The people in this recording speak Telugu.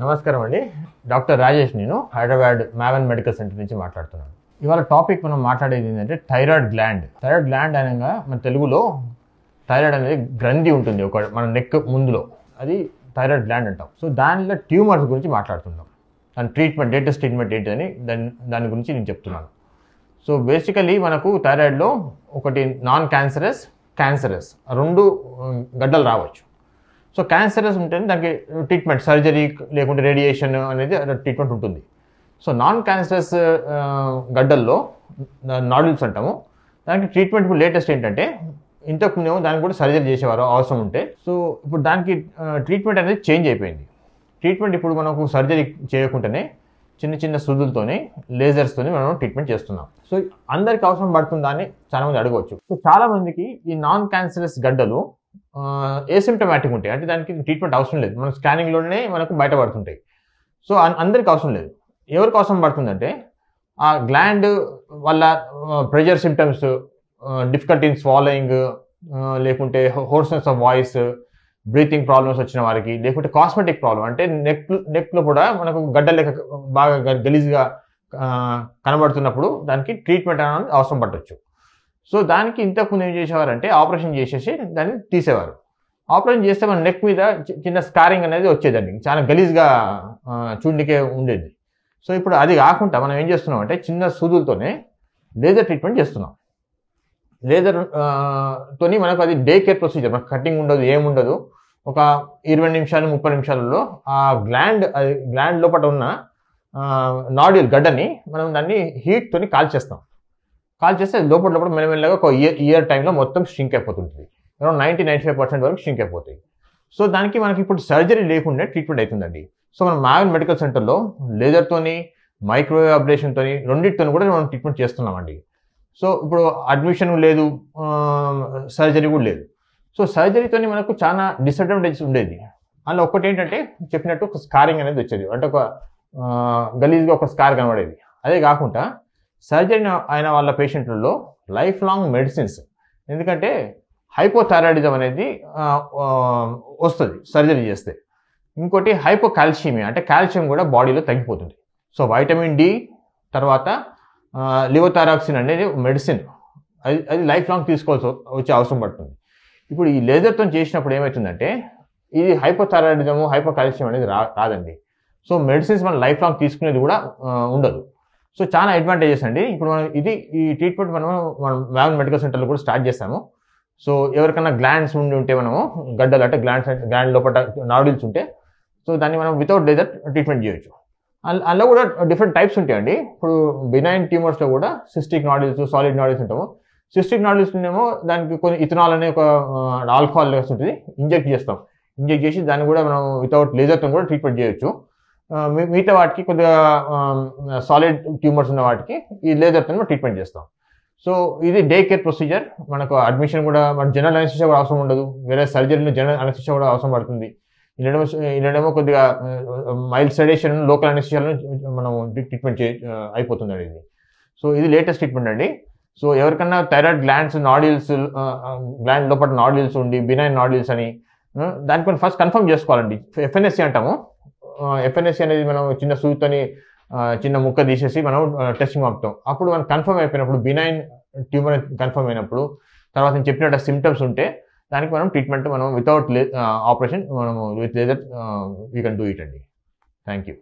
నమస్కారం అండి. డాక్టర్ రాజేష్. నేను హైదరాబాద్ మావెన్ మెడికల్ సెంటర్ నుంచి మాట్లాడుతున్నాను. ఇవాళ టాపిక్ మనం మాట్లాడేది ఏంటంటే థైరాయిడ్ గ్లాండ్. థైరాయిడ్ గ్లాండ్ అనగా మన తెలుగులో థైరాయిడ్ అనేది గ్రంథి ఉంటుంది ఒక మన నెక్ ముందులో, అది థైరాయిడ్ గ్లాండ్ అంటాం. సో దానిలో ట్యూమర్స్ గురించి మాట్లాడుతున్నాం. దాని ట్రీట్మెంట్, లేటెస్ట్ ట్రీట్మెంట్ ఏంటని దాని గురించి నేను చెప్తున్నాను. సో బేసికలీ మనకు థైరాయిడ్లో ఒకటి నాన్ క్యాన్సరస్, క్యాన్సరస్ రెండు గడ్డలు రావచ్చు. సో క్యాన్సరస్ ఉంటే దానికి ట్రీట్మెంట్ సర్జరీ లేకుంటే రేడియేషన్ అనేది ట్రీట్మెంట్ ఉంటుంది. సో నాన్ క్యాన్సరస్ గడ్డల్లో నాడ్యూల్స్ అంటాము. దానికి ట్రీట్మెంట్ ఇప్పుడు లేటెస్ట్ ఏంటంటే, ఇంతకు ముందేమో దానికి కూడా సర్జరీ చేసేవారు అవసరం ఉంటే. సో ఇప్పుడు దానికి ట్రీట్మెంట్ అనేది చేంజ్ అయిపోయింది. ట్రీట్మెంట్ ఇప్పుడు మనకు సర్జరీ చేయకుండానే చిన్న చిన్న సూదులతోనే, లేజర్స్తోనే మనం ట్రీట్మెంట్ చేస్తున్నాం. సో అందరికి అవసరం పడుతుందా అని చాలామంది అడగవచ్చు. సో చాలామందికి ఈ నాన్ క్యాన్సరస్ గడ్డలు ఏసిమ్టమాటిక్ ఉంటాయి, అంటే దానికి ట్రీట్మెంట్ అవసరం లేదు, మన స్కానింగ్లోనే మనకు బయటపడుతుంటాయి. సో అందరికి అవసరం లేదు. ఎవరికి అవసరం పడుతుందంటే, ఆ గ్లాండ్ వల్ల pressure symptoms, difficulty in swallowing, లేకుంటే hoarseness of voice, breathing problems వచ్చిన వారికి, లేకుంటే కాస్మెటిక్ ప్రాబ్లమ్ అంటే నెక్లో కూడా మనకు గడ్డ లెక్క బాగా గలీజ్గా కనబడుతున్నప్పుడు దానికి ట్రీట్మెంట్ అనేది అవసరం పట్టవచ్చు. సో దానికి ఇంతకుముందు ఏం చేసేవారంటే ఆపరేషన్ చేసేసి దాన్ని తీసేవారు. ఆపరేషన్ చేస్తే మన నెక్ మీద చిన్న స్కారింగ్ అనేది వచ్చేదండి, చాలా గలీజ్గా చూడనికే ఉండేది. సో ఇప్పుడు అది కాకుండా మనం ఏం చేస్తున్నాం అంటే, చిన్న సూదులతోనే లేజర్ ట్రీట్మెంట్ చేస్తున్నాం. లేజర్ తోని మనకు అది డే కేర్ ప్రొసీజర్, మనకు కటింగ్ ఉండదు, ఏముండదు. ఒక 20 నిమిషాలు 30 నిమిషాలలో ఆ గ్లాండ్ లోపల ఉన్న నాడ్యూల్ గడ్డని మనం దాన్ని హీట్తోని కాల్చేస్తాం. కాల్చేస్తే లోపల మెల్లమెల్లగా ఒక ఇయర్ టైంలో మొత్తం షింక్ అయిపోతుంటుంది. అరౌండ్ 90-95% వరకు షింక్ అయిపోతాయి. సో దానికి మనకి ఇప్పుడు సర్జరీ లేకుండా ట్రీట్మెంట్ అవుతుందండి. సో మనం మావెన్ మెడికల్ సెంటర్లో లేజర్తోని, మైక్రోవేవ్ అబ్లేషన్తోని, రెండింటితో కూడా మనం ట్రీట్మెంట్ చేస్తున్నామండి. సో ఇప్పుడు అడ్మిషన్ లేదు, సర్జరీ కూడా లేదు. సో సర్జరీతోని మనకు చాలా డిసడ్వాంటేజెస్ ఉండేది. అందులో ఒకటి ఏంటంటే, చెప్పినట్టు ఒక స్కారింగ్ అనేది వచ్చేది, అంటే ఒక గలీజ్గా ఒక స్కార్ కనబడేది. అదే కాకుండా సర్జరీ అయిన వాళ్ళ పేషెంట్లలో లైఫ్ లాంగ్ మెడిసిన్స్, ఎందుకంటే హైపోథైరాయిడిజం అనేది వస్తుంది సర్జరీ చేస్తే. ఇంకోటి హైపోకాల్షియమియా, అంటే కాల్షియం కూడా బాడీలో తగ్గిపోతుంది. సో వైటమిన్ డి తర్వాత లివోథైరాక్సిన్ అనేది మెడిసిన్, అది లైఫ్ లాంగ్ తీసుకోవాల్సి వచ్చే అవసరం పడుతుంది. ఇప్పుడు ఈ లేజర్తో చేసినప్పుడు ఏమవుతుందంటే, ఇది హైపోథైరాయిడిజము, హైపోకాల్షియం అనేది రాదండి. సో మెడిసిన్స్ మనం లైఫ్ లాంగ్ తీసుకునేది కూడా ఉండదు. సో చాలా అడ్వాంటేజెస్ అండి. ఇప్పుడు మనం ఈ ట్రీట్మెంట్ మనం మావెన్ మెడికల్ సెంటర్లో కూడా స్టార్ట్ చేస్తాము. సో ఎవరికైనా గ్లాండ్స్ ఉంటే, మనము గడ్డలు అంటే గ్లాండ్ లోపల నాడ్యూల్స్ ఉంటే, సో దాన్ని మనం వితౌట్ లేజర్ ట్రీట్మెంట్ చేయొచ్చు. అందులో కూడా డిఫరెంట్ టైప్స్ ఉంటాయండి. ఇప్పుడు బినైన్ ట్యూమర్స్లో కూడా సిస్టిక్ నాడ్యూల్స్, సాలిడ్ నాడ్యూల్స్ ఉంటాము. సిస్టిక్ నాడ్యూల్స్ ఏమో దానికి కొన్ని ఇథనాల్ అనే ఒక ఆల్కహాల్ ఉంటుంది, ఇంజెక్ట్ చేస్తాం. ఇంజెక్ట్ చేసి దాన్ని కూడా మనం వితౌట్ లేజర్తో కూడా ట్రీట్మెంట్ చేయొచ్చు. మిగతా వాటికి కొద్దిగా సాలిడ్ ట్యూమర్స్ ఉన్న వాటికి ఈ లేజర్తో ట్రీట్మెంట్ చేస్తాం. సో ఇది డే కేర్ ప్రొసీజర్. మనకు అడ్మిషన్ కూడా, మన జనరల్ అనెస్థీషియా కూడా అవసరం ఉండదు. వేరే సర్జరీలో జనరల్ అనెస్థీషియా కూడా అవసరం పడుతుంది. ఇలాంటివేమో కొద్దిగా మైల్డ్ సెడేషన్, లోకల్ అనెస్థీషియాలో మనం ట్రీట్మెంట్ అయిపోతుంది ఇది. సో ఇది లేటెస్ట్ ట్రీట్మెంట్ అండి. సో ఎవరికన్నా థైరాయిడ్ గ్లాండ్స్, నాడ్యూల్స్, గ్లాండ్ లోపల నాడ్యూల్స్ ఉండి బినైన్ నాడ్యూల్స్ అని, దానిపైన ఫస్ట్ కన్ఫర్మ్ చేసుకోవాలండి. ఎఫ్ఎన్ఎస్సి అంటాము. ఎఫ్ఎన్ఎస్సి అనేది మనం చిన్న సూదితోని చిన్న ముక్క తీసేసి మనం టెస్టింగ్ పంపుతాం. అప్పుడు మనం కన్ఫర్మ్ అయిపోయినప్పుడు, బినైన్ ట్యూమర్ కన్ఫర్మ్ అయినప్పుడు, తర్వాత నేను చెప్పినట్టు సిమ్టమ్స్ ఉంటే దానికి మనం ట్రీట్మెంట్ మనం వితౌట్ ఆపరేషన్, మనము with laser we can do it అండి. Thank you.